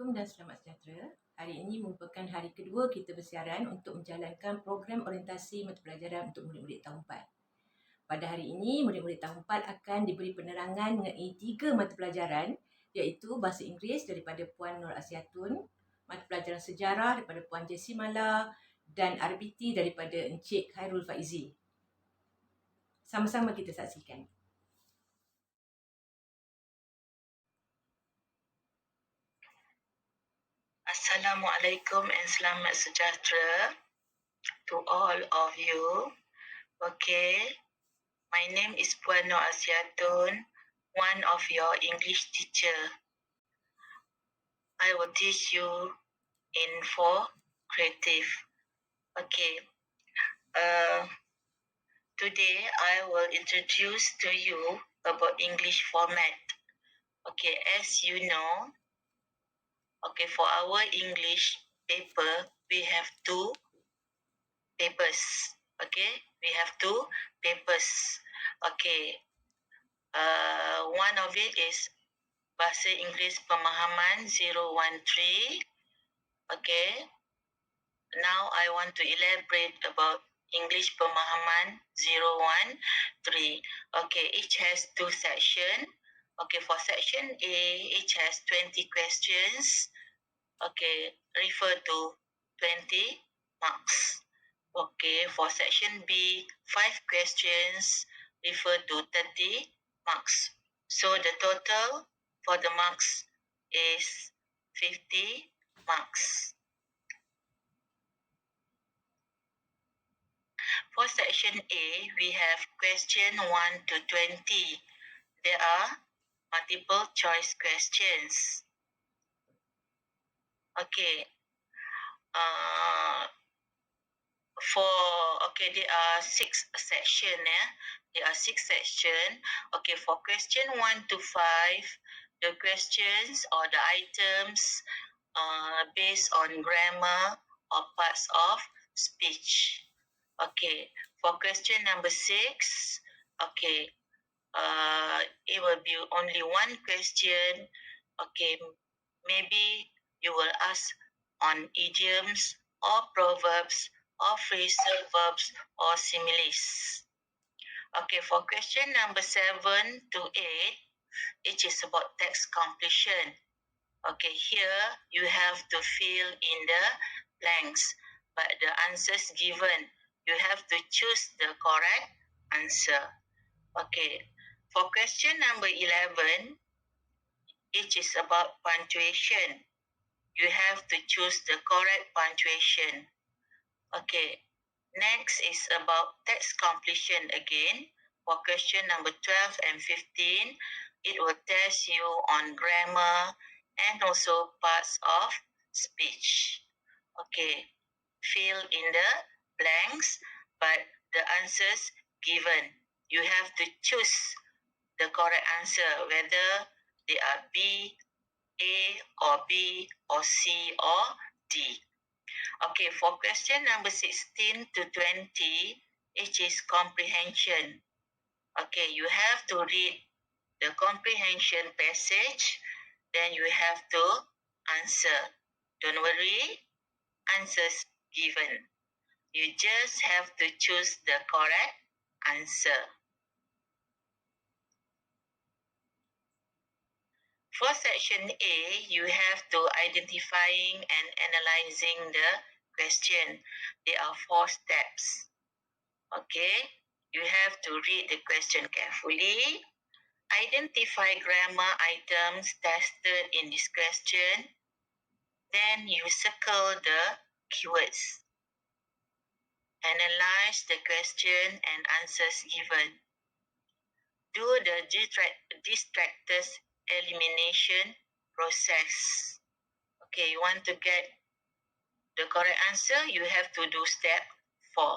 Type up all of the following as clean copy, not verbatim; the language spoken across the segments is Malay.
Assalamualaikum dan selamat sejahtera. Hari ini merupakan hari kedua kita bersiaran untuk menjalankan program orientasi mata pelajaran untuk murid-murid tahun 4. Pada hari ini, murid-murid tahun 4 akan diberi penerangan mengenai 3 mata pelajaran iaitu Bahasa Inggeris daripada Puan Nur Asyatun, mata pelajaran Sejarah daripada Puan Jessie Mala dan RBT daripada Encik Khairul Faizi. Sama-sama kita saksikan. Assalamualaikum and selamat sejahtera to all of you. Okay, my name is Puan Nur Asyatun, one of your English teacher. I will teach you in 4 creative. Okay, today I will introduce to you about English format. Okay, as you know, okay, for our English paper, we have 2 papers. Okay, we have 2 papers. Okay, one of it is Bahasa Inggeris Pemahaman 013. Okay, now I want to elaborate about English Pemahaman 013. Okay, each has 2 sections. Okay, for section A, each has 20 questions. Okay, refer to 20 marks. Okay, for section B, 5 questions, refer to 30 marks. So the total for the marks is 50 marks. For section A, we have question 1 to 20. There are multiple choice questions. Okay, there are 6 sections. There are 6 sections. Okay, for question 1 to 5, the questions or the items based on grammar or parts of speech. Okay, for question number 6, okay, it will be only 1 question. Okay, maybe you will ask on idioms or proverbs or phrasal verbs or similes. Okay, for question number 7 to 8, it is about text completion. Okay, here you have to fill in the blanks, but the answers given, you have to choose the correct answer. Okay, for question number 11, it is about punctuation. You have to choose the correct punctuation. Okay, next is about text completion again. For question number 12 and 15, it will test you on grammar and also parts of speech. Okay, fill in the blanks, but the answers given, you have to choose the correct answer, whether they are B, A or B or C or D. Okay, for question number 16 to 20, it is comprehension. Okay, you have to read the comprehension passage, then you have to answer. Don't worry, answers given. You just have to choose the correct answer. For section A, you have to identifying and analyzing the question. There are 4 steps. Okay, you have to read the question carefully. Identify grammar items tested in this question. Then you circle the keywords. Analyze the question and answers given. Do the distractors elimination process. Okay, you want to get the correct answer, you have to do step 4.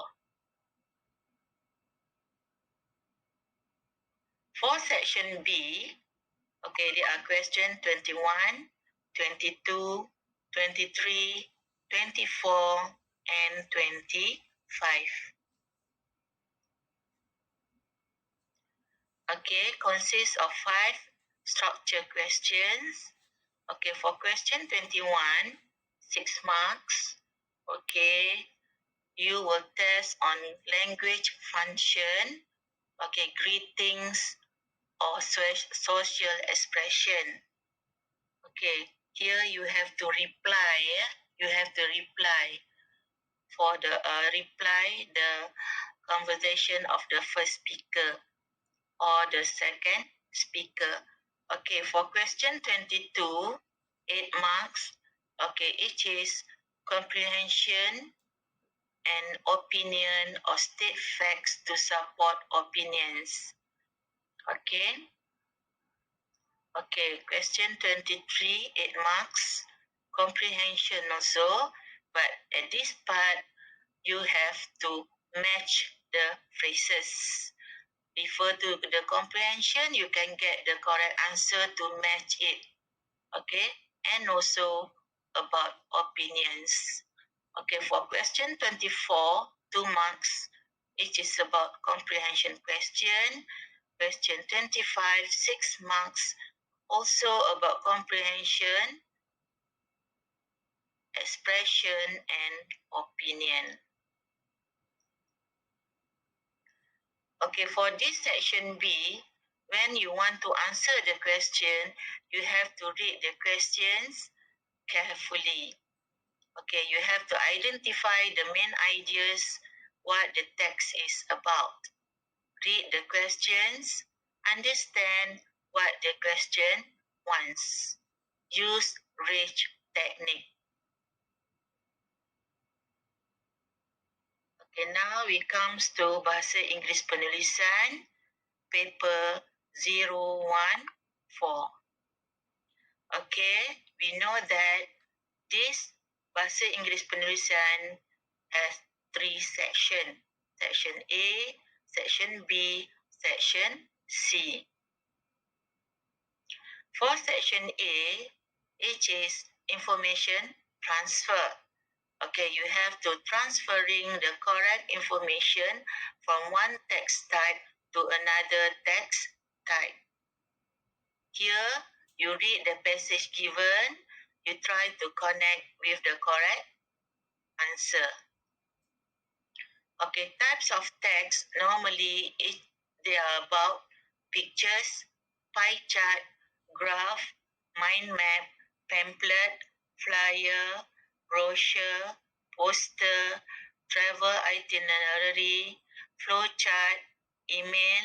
For section B, okay, there are question 21, 22, 23, 24, and 25. Okay, consists of 5 structure questions. Okay, for question 21, 6 marks. Okay, you will test on language function. Okay, greetings or social expression. Okay, here you have to reply. You have to reply for the reply the conversation of the first speaker or the second speaker. Okay, for question 22, 8 marks. Okay, it is comprehension and opinion or state facts to support opinions. Okay. Okay, question 23, 8 marks. Comprehension also, but at this part, you have to match the phrases. Refer to the comprehension, you can get the correct answer to match it. Okay, and also about opinions. Okay, for question 24, 2 marks. It is about comprehension question. Question 25, 6 marks. Also about comprehension, expression, and opinion. Okay, for this section B, when you want to answer the question, you have to read the questions carefully. Okay, you have to identify the main ideas, what the text is about. Read the questions, understand what the question wants. Use rich technique. Okay, now we comes to Bahasa Inggeris Penulisan, paper 014. Okay, we know that this Bahasa Inggeris Penulisan has 3 sections. Section A, Section B, Section C. For Section A, it is information transfer. Okay, you have to transferring the correct information from one text type to another text type. Here, you read the passage given, you try to connect with the correct answer. Okay, types of text, normally they are about pictures, pie chart, graph, mind map, pamphlet, flyer, brochure, poster, travel itinerary, flowchart, email,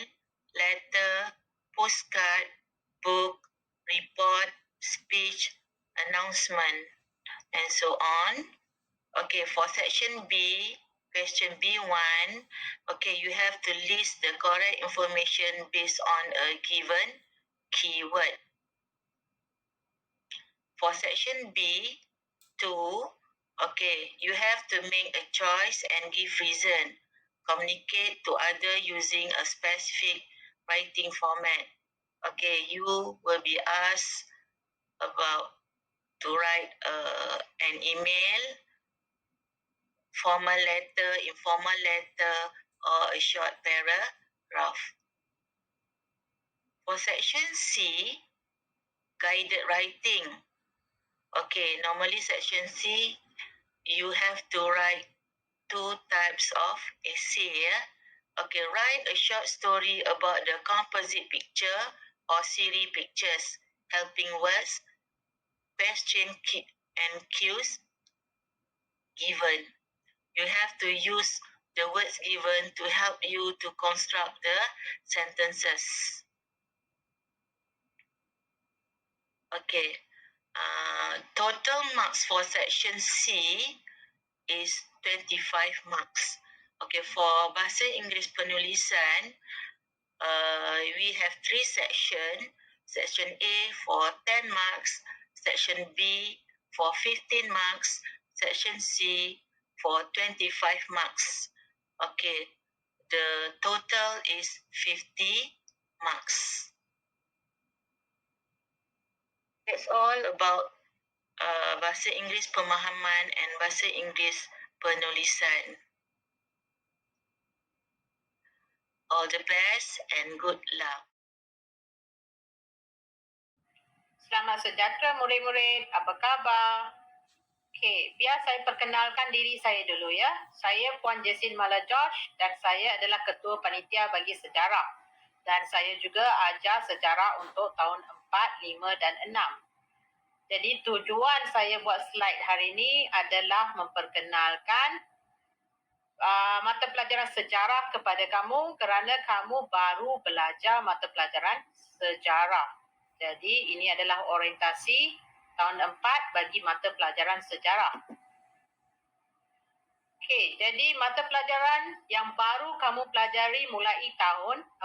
letter, postcard, book, report, speech, announcement, and so on. Okay, for section B, question B1, okay, you have to list the correct information based on a given keyword. For section B2, okay, you have to make a choice and give reason. Communicate to others using a specific writing format. Okay, you will be asked about to write an email, formal letter, informal letter, or a short paragraph. For section C, guided writing. Okay, normally section C, you have to write 2 types of essay. Okay, write a short story about the composite picture or series pictures, helping words, question and cues given. You have to use the words given to help you to construct the sentences. Okay. Total marks for section C is 25 marks. Okay, for Bahasa Inggeris Penulisan, we have 3 sections. Section A for 10 marks, Section B for 15 marks, Section C for 25 marks. Okay, the total is 50 marks. That's all about Bahasa Inggeris Pemahaman and Bahasa Inggeris Penulisan. All the best and good luck. Selamat sejahtera murid-murid. Apa khabar? Okey, biar saya perkenalkan diri saya dulu ya. Saya Puan Jessin Mala George dan saya adalah Ketua Panitia bagi Sejarah. Dan saya juga ajar sejarah untuk tahun 4, 5 dan 6. Jadi tujuan saya buat slide hari ini adalah memperkenalkan mata pelajaran sejarah kepada kamu kerana kamu baru belajar mata pelajaran sejarah. Jadi ini adalah orientasi tahun 4 bagi mata pelajaran sejarah. Okey, jadi mata pelajaran yang baru kamu pelajari mulai tahun 4.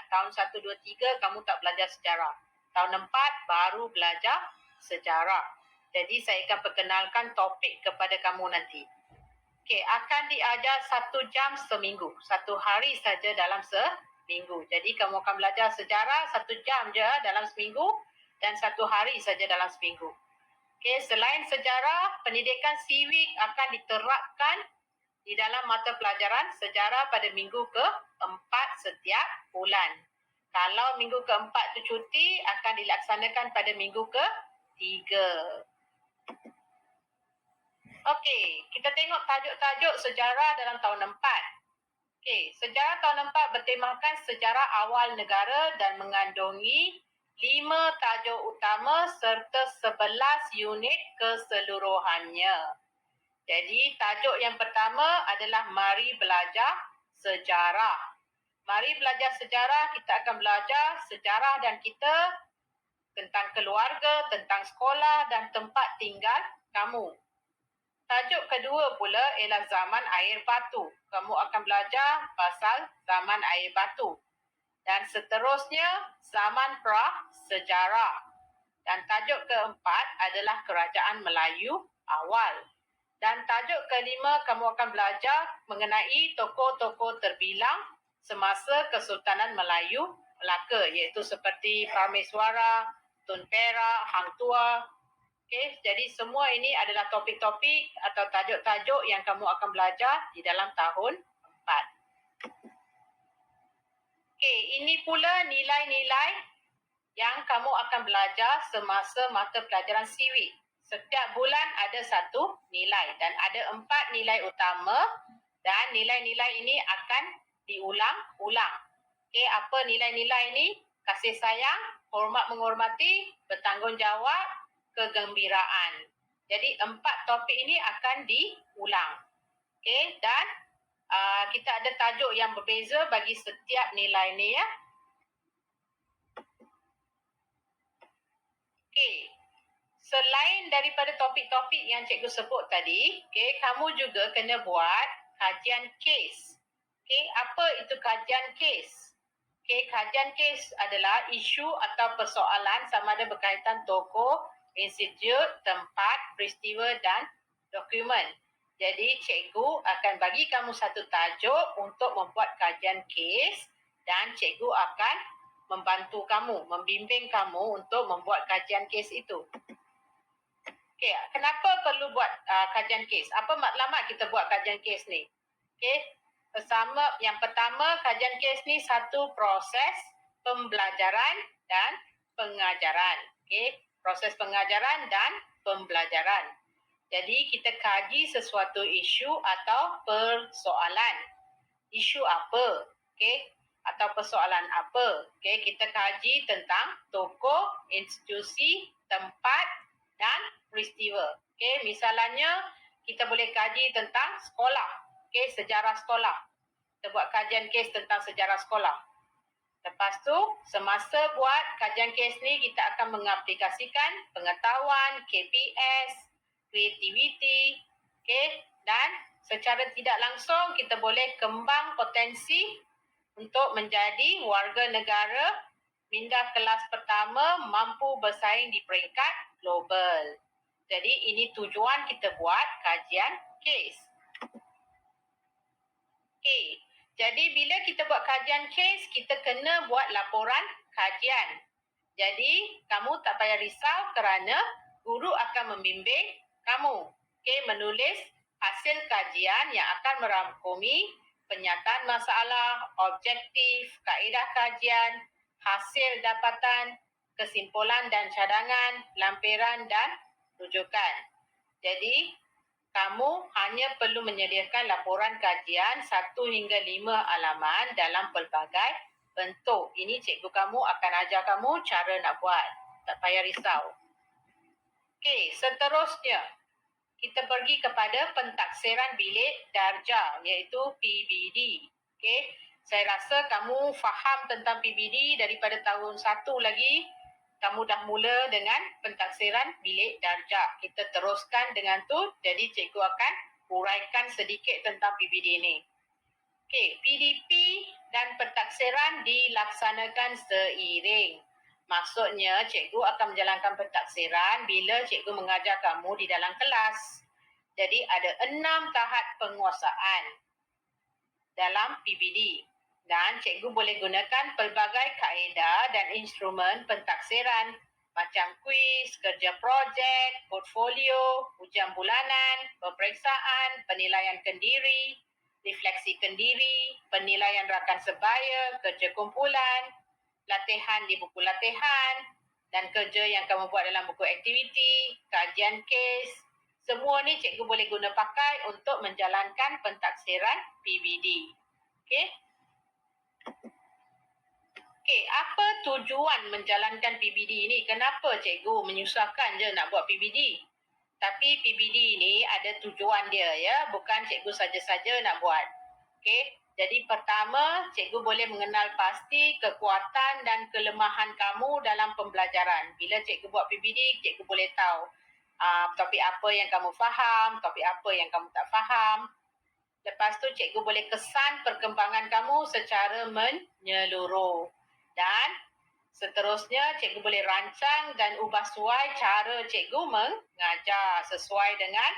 Tahun 1, 2, 3 kamu tak belajar sejarah. Tahun 4 baru belajar sejarah. Jadi saya akan perkenalkan topik kepada kamu nanti. Okey, akan diajar 1 jam seminggu. 1 hari saja dalam seminggu. Jadi kamu akan belajar sejarah 1 jam je dalam seminggu dan 1 hari saja dalam seminggu. Okey, selain sejarah, pendidikan civic akan diterapkan di dalam mata pelajaran sejarah pada minggu ke-4 setiap bulan. Kalau minggu ke-4 tu cuti, akan dilaksanakan pada minggu ke-3. Okey, kita tengok tajuk-tajuk sejarah dalam tahun 4. Okey, sejarah tahun 4 bertemakan sejarah awal negara dan mengandungi 5 tajuk utama serta 11 unit keseluruhannya. Jadi, tajuk yang pertama adalah mari belajar sejarah. Mari belajar sejarah, kita akan belajar sejarah dan kita, tentang keluarga, tentang sekolah dan tempat tinggal kamu. Tajuk kedua pula ialah zaman air batu. Kamu akan belajar pasal zaman air batu. Dan seterusnya, zaman pra-sejarah. Dan tajuk keempat adalah kerajaan Melayu awal. Dan tajuk kelima, kamu akan belajar mengenai tokoh-tokoh terbilang semasa Kesultanan Melayu Melaka, iaitu seperti Parmeswara, Tun Perak, Hang Tuah. Okay, jadi semua ini adalah topik-topik atau tajuk-tajuk yang kamu akan belajar di dalam tahun 4. Okay, ini pula nilai-nilai yang kamu akan belajar semasa mata pelajaran civic. Setiap bulan ada 1 nilai dan ada 4 nilai utama dan nilai-nilai ini akan diulang-ulang. Okey, apa nilai-nilai ini? Kasih sayang, hormat menghormati, bertanggungjawab, kegembiraan. Jadi 4 topik ini akan diulang. Okey, dan kita ada tajuk yang berbeza bagi setiap nilai ni ya. Okey. Selain daripada topik-topik yang cikgu sebut tadi, okay, kamu juga kena buat kajian kes. Okay, apa itu kajian kes? Okay, kajian kes adalah isu atau persoalan sama ada berkaitan tokoh, institut, tempat, peristiwa dan dokumen. Jadi cikgu akan bagi kamu satu tajuk untuk membuat kajian kes dan cikgu akan membantu kamu, membimbing kamu untuk membuat kajian kes itu. Okey, kenapa perlu buat kajian kes? Apa matlamat kita buat kajian kes ni? Okey, yang pertama, kajian kes ni satu proses pembelajaran dan pengajaran. Okey, proses pengajaran dan pembelajaran. Jadi, kita kaji sesuatu isu atau persoalan. Isu apa? Okey, atau persoalan apa? Okey, kita kaji tentang tokoh, institusi, tempat dan peristiwa. Okey, misalnya kita boleh kaji tentang sekolah. Okey, sejarah sekolah. Kita buat kajian kes tentang sejarah sekolah. Lepas tu, semasa buat kajian kes ni, kita akan mengaplikasikan pengetahuan, KPS, kreativiti, okey, dan secara tidak langsung kita boleh kembang potensi untuk menjadi warga negara minda kelas pertama mampu bersaing di peringkat global. Jadi ini tujuan kita buat kajian kes. Okey, jadi bila kita buat kajian kes, kita kena buat laporan kajian. Jadi kamu tak payah risau kerana guru akan membimbing kamu. Okey, menulis hasil kajian yang akan merangkumi penyataan masalah, objektif, kaedah kajian, hasil dapatan kesimpulan dan cadangan, lampiran dan rujukan. Jadi, kamu hanya perlu menyediakan laporan kajian 1 hingga 5 halaman dalam pelbagai bentuk. Ini cikgu kamu akan ajar kamu cara nak buat. Tak payah risau. Okey, seterusnya kita pergi kepada pentaksiran bilik darjah iaitu PBD. Okey, saya rasa kamu faham tentang PBD daripada tahun 1 lagi. Kamu dah mula dengan pentaksiran bilik darjah. Kita teruskan dengan tu. Jadi cikgu akan uraikan sedikit tentang PBD ini. Okey, PDP dan pentaksiran dilaksanakan seiring. Maksudnya cikgu akan menjalankan pentaksiran bila cikgu mengajar kamu di dalam kelas. Jadi ada 6 tahap penguasaan dalam PBD. Dan cikgu boleh gunakan pelbagai kaedah dan instrumen pentaksiran macam kuis, kerja projek, portfolio, ujian bulanan, peperiksaan, penilaian kendiri, refleksi kendiri, penilaian rakan sebaya, kerja kumpulan, latihan di buku latihan dan kerja yang kamu buat dalam buku aktiviti, kajian kes. Semua ni cikgu boleh guna pakai untuk menjalankan pentaksiran PBD. Okey? Okey, apa tujuan menjalankan PBD ni? Kenapa cikgu menyusahkan je nak buat PBD? Tapi PBD ni ada tujuan dia ya, bukan cikgu saja-saja nak buat. Okey, jadi pertama cikgu boleh mengenal pasti kekuatan dan kelemahan kamu dalam pembelajaran. Bila cikgu buat PBD, cikgu boleh tahu topik apa yang kamu faham, topik apa yang kamu tak faham. Lepas tu cikgu boleh kesan perkembangan kamu secara menyeluruh. Dan seterusnya cikgu boleh rancang dan ubah suai cara cikgu mengajar sesuai dengan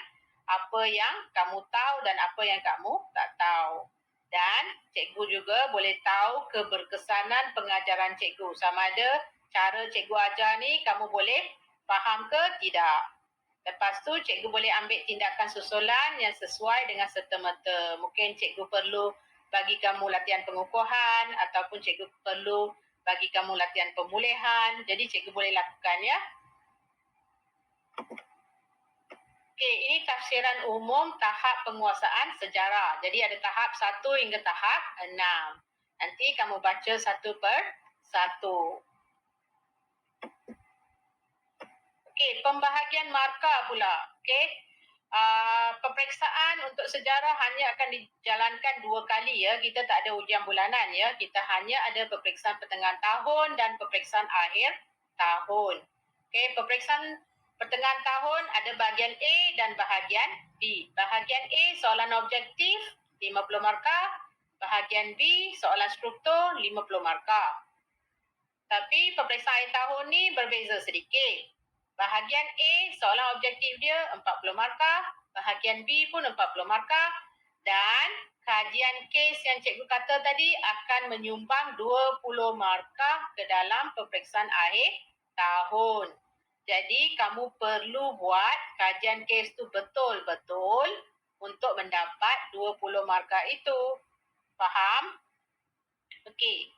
apa yang kamu tahu dan apa yang kamu tak tahu. Dan cikgu juga boleh tahu keberkesanan pengajaran cikgu. Sama ada cara cikgu ajar ni kamu boleh faham ke tidak. Lepas tu cikgu boleh ambil tindakan susulan yang sesuai dengan serta-merta. Mungkin cikgu perlu bagi kamu latihan pengukuhan ataupun cikgu perlu bagi kamu latihan pemulihan. Jadi cikgu boleh lakukan ya. Okey, ini tafsiran umum tahap penguasaan sejarah. Jadi ada tahap 1 hingga tahap 6. Nanti kamu baca satu per satu. Okey, pembahagian markah pula. Okey. Peperiksaan untuk sejarah hanya akan dijalankan 2 kali ya. Kita tak ada ujian bulanan ya. Kita hanya ada peperiksaan pertengahan tahun dan peperiksaan akhir tahun. Okey, peperiksaan pertengahan tahun ada bahagian A dan bahagian B. Bahagian A soalan objektif 50 markah, bahagian B soalan struktur 50 markah. Tapi peperiksaan akhir tahun ni berbeza sedikit. Bahagian A, soalan objektif dia 40 markah. Bahagian B pun 40 markah. Dan kajian kes yang cikgu kata tadi akan menyumbang 20 markah ke dalam peperiksaan akhir tahun. Jadi kamu perlu buat kajian kes tu betul-betul untuk mendapat 20 markah itu. Faham? Okey.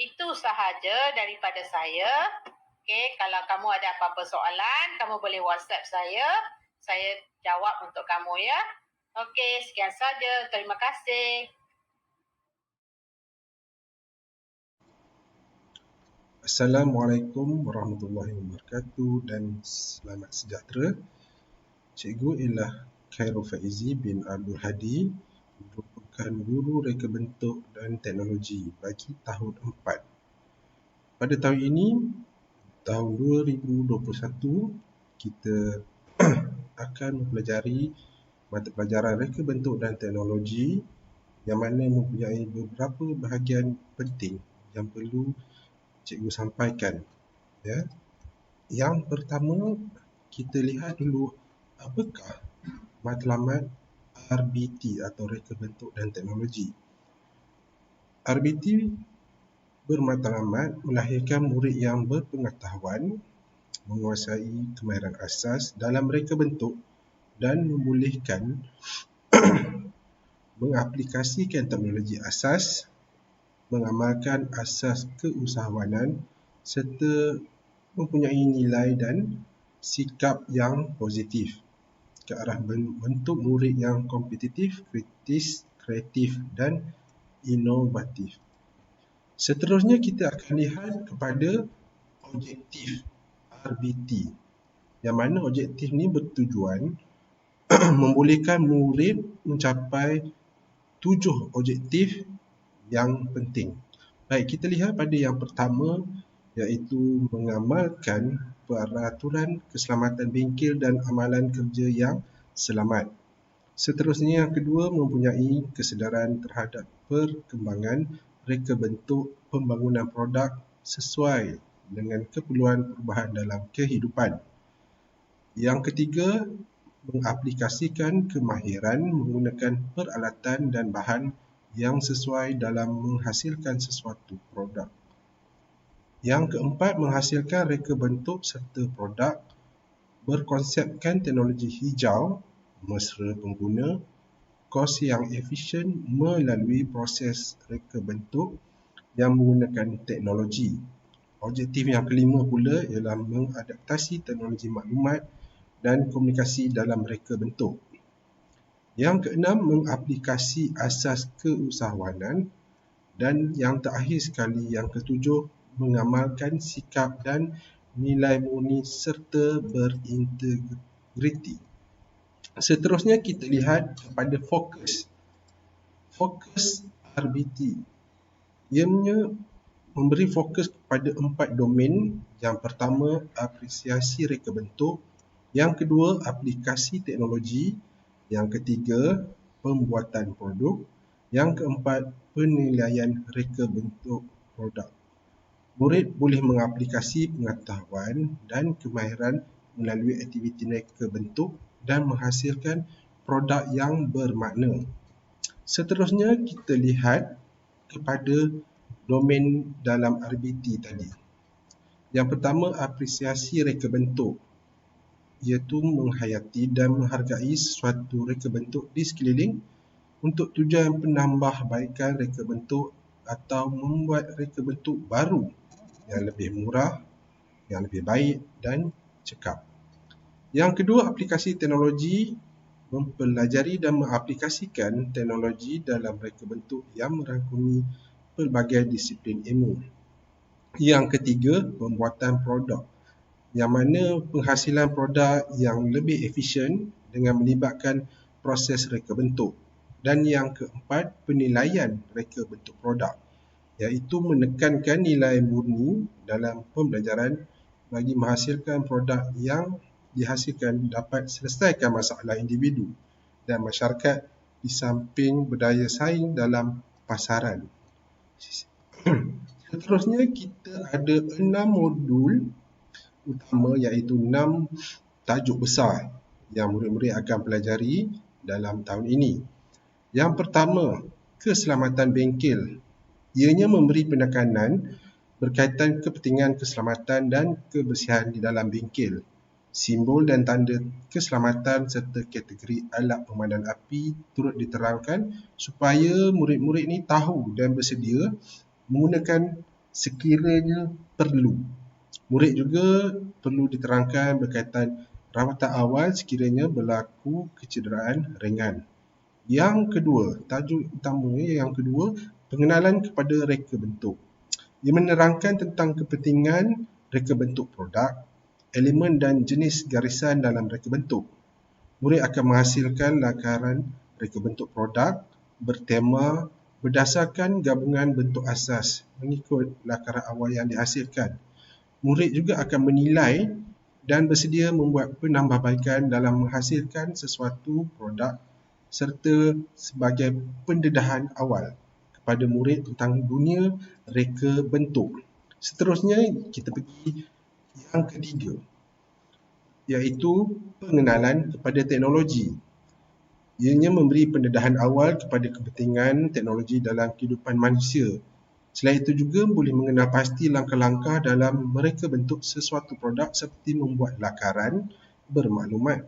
Itu sahaja daripada saya. Okey, kalau kamu ada apa-apa soalan, kamu boleh WhatsApp saya. Saya jawab untuk kamu ya. Okey, sekian saja. Terima kasih. Assalamualaikum warahmatullahi wabarakatuh dan selamat sejahtera. Cikgu ialah Khairul Faizi bin Abdul Hadi, merupakan guru reka bentuk dan teknologi bagi tahun 4. Pada tahun ini, tahun 2021, kita akan mempelajari mata pelajaran reka bentuk dan teknologi yang mana mempunyai beberapa bahagian penting yang perlu cikgu sampaikan. Ya. Yang pertama, kita lihat dulu apakah matlamat RBT atau reka bentuk dan teknologi. RBT bermatlamat melahirkan murid yang berpengetahuan, menguasai kemahiran asas dalam reka bentuk dan membolehkan mengaplikasikan teknologi asas, mengamalkan asas keusahawanan serta mempunyai nilai dan sikap yang positif ke arah bentuk murid yang kompetitif, kritis, kreatif dan inovatif. Seterusnya kita akan lihat kepada objektif RBT, yang mana objektif ni bertujuan membolehkan murid mencapai 7 objektif yang penting. Baik, kita lihat pada yang pertama, iaitu mengamalkan peraturan keselamatan bengkel dan amalan kerja yang selamat. Seterusnya yang kedua, mempunyai kesedaran terhadap perkembangan reka bentuk pembangunan produk sesuai dengan keperluan perubahan dalam kehidupan. Yang ketiga, mengaplikasikan kemahiran menggunakan peralatan dan bahan yang sesuai dalam menghasilkan sesuatu produk. Yang keempat, menghasilkan reka bentuk serta produk berkonsepkan teknologi hijau, mesra pengguna, kos yang efisien melalui proses reka bentuk yang menggunakan teknologi. Objektif yang kelima pula ialah mengadaptasi teknologi maklumat dan komunikasi dalam reka bentuk. Yang keenam, mengaplikasi asas keusahawanan. Dan yang terakhir sekali, yang ketujuh, mengamalkan sikap dan nilai murni serta berintegriti. Seterusnya kita lihat kepada fokus. Fokus RBT. Ianya memberi fokus kepada 4 domain. Yang pertama, apresiasi reka bentuk. Yang kedua, aplikasi teknologi. Yang ketiga, pembuatan produk. Yang keempat, penilaian reka bentuk produk. Murid boleh mengaplikasi pengetahuan dan kemahiran melalui aktiviti reka bentuk dan menghasilkan produk yang bermakna. Seterusnya kita lihat kepada domain dalam RBT tadi. Yang pertama, apresiasi reka bentuk, iaitu menghayati dan menghargai sesuatu reka bentuk di sekeliling untuk tujuan penambahbaikan reka bentuk atau membuat reka bentuk baru yang lebih murah, yang lebih baik dan cekap. Yang kedua, aplikasi teknologi, mempelajari dan mengaplikasikan teknologi dalam reka bentuk yang merangkumi pelbagai disiplin ilmu. Yang ketiga, pembuatan produk, yang mana penghasilan produk yang lebih efisien dengan melibatkan proses reka bentuk. Dan yang keempat, penilaian reka bentuk produk, iaitu menekankan nilai murni dalam pembelajaran bagi menghasilkan produk yang dihasilkan dapat selesaikan masalah individu dan masyarakat di samping berdaya saing dalam pasaran. Seterusnya kita ada 6 modul utama, iaitu 6 tajuk besar yang murid-murid akan pelajari dalam tahun ini. Yang pertama, keselamatan bengkel. Ianya memberi penekanan berkaitan kepentingan keselamatan dan kebersihan di dalam bengkel. Simbol dan tanda keselamatan serta kategori alat pemadam api turut diterangkan supaya murid-murid ni tahu dan bersedia menggunakan sekiranya perlu. Murid juga perlu diterangkan berkaitan rawatan awal sekiranya berlaku kecederaan ringan. Yang kedua, tajuk utama yang kedua, pengenalan kepada reka bentuk. Ia menerangkan tentang kepentingan reka bentuk produk, elemen dan jenis garisan dalam reka bentuk. Murid akan menghasilkan lakaran reka bentuk produk bertema berdasarkan gabungan bentuk asas mengikut lakaran awal yang dihasilkan. Murid juga akan menilai dan bersedia membuat penambahbaikan dalam menghasilkan sesuatu produk serta sebagai pendedahan awal kepada murid tentang dunia reka bentuk. Seterusnya kita pergi yang ketiga, iaitu pengenalan kepada teknologi. Ianya memberi pendedahan awal kepada kepentingan teknologi dalam kehidupan manusia. Selain itu juga boleh mengenal pasti langkah-langkah dalam mereka bentuk sesuatu produk seperti membuat lakaran bermaklumat,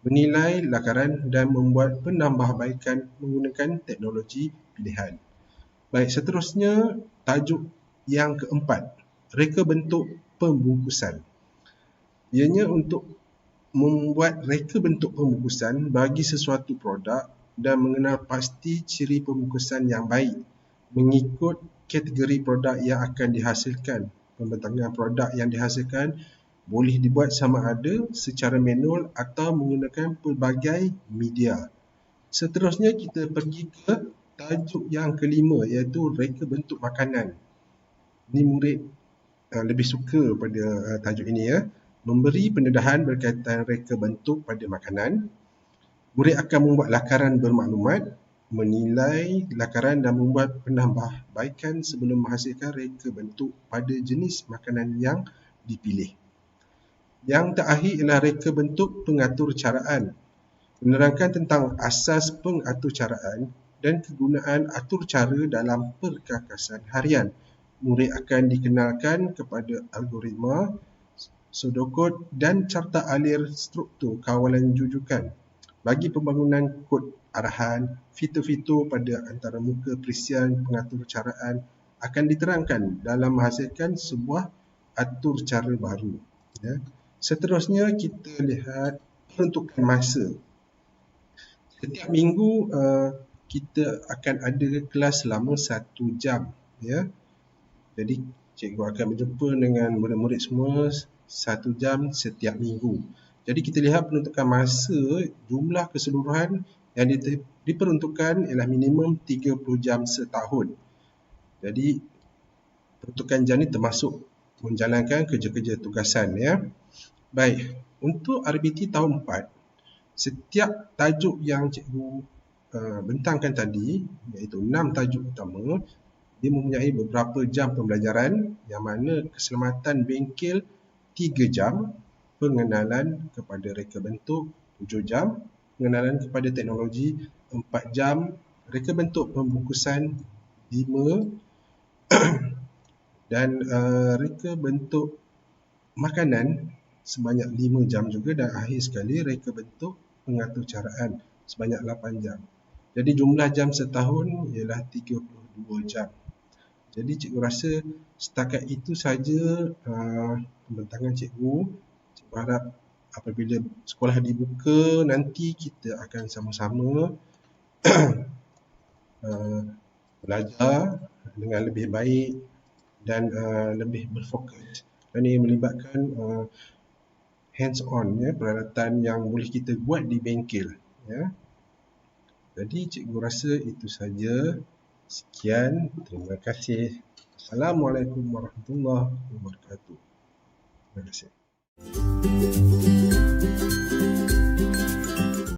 menilai lakaran dan membuat penambahbaikan menggunakan teknologi pilihan. Baik, seterusnya tajuk yang keempat, reka bentuk pembungkusan. Ianya untuk membuat reka bentuk pembungkusan bagi sesuatu produk dan mengenal pasti ciri pembungkusan yang baik mengikut kategori produk yang akan dihasilkan. Pembentangan produk yang dihasilkan boleh dibuat sama ada secara manual atau menggunakan pelbagai media. Seterusnya kita pergi ke tajuk yang kelima, iaitu reka bentuk makanan. Ini murid lebih suka pada tajuk ini ya. Memberi pendedahan berkaitan reka bentuk pada makanan. Murid akan membuat lakaran bermaklumat, menilai lakaran dan membuat penambahbaikan sebelum menghasilkan reka bentuk pada jenis makanan yang dipilih. Yang terakhir ialah reka bentuk pengaturcaraan. Menerangkan tentang asas pengaturcaraan dan kegunaan atur cara dalam perkakasan harian. Murid akan dikenalkan kepada algoritma, pseudokod dan carta alir struktur kawalan jujukan bagi pembangunan kod arahan. Fitur-fitur pada antarmuka perisian pengaturcaraan akan diterangkan dalam menghasilkan sebuah atur cara baru. Ya. Seterusnya kita lihat peruntukan masa. Setiap minggu kita akan ada kelas selama 1 jam. Ya. Jadi cikgu akan berjumpa dengan murid-murid semua 1 jam setiap minggu. Jadi kita lihat peruntukan masa, jumlah keseluruhan yang diperuntukkan ialah minimum 30 jam setahun. Jadi peruntukan jam ini termasuk menjalankan kerja-kerja tugasan ya. Baik, untuk RBT tahun 4, setiap tajuk yang cikgu bentangkan tadi, iaitu 6 tajuk utama, dia mempunyai beberapa jam pembelajaran yang mana keselamatan bengkel 3 jam, pengenalan kepada reka bentuk 7 jam, pengenalan kepada teknologi 4 jam, reka bentuk pembungkusan 5 dan reka bentuk makanan sebanyak 5 jam juga, dan akhir sekali reka bentuk pengaturcaraan sebanyak 8 jam. Jadi jumlah jam setahun ialah 32 jam. Jadi cikgu rasa setakat itu saja pembentangan cikgu. Cikgu harap apabila sekolah dibuka nanti kita akan sama-sama belajar dengan lebih baik dan lebih berfokus. Dan ini melibatkan hands on ya, peralatan yang boleh kita buat di bengkel ya. Jadi cikgu rasa itu saja. Sekian, terima kasih. Assalamualaikum warahmatullahi wabarakatuh. Terima kasih.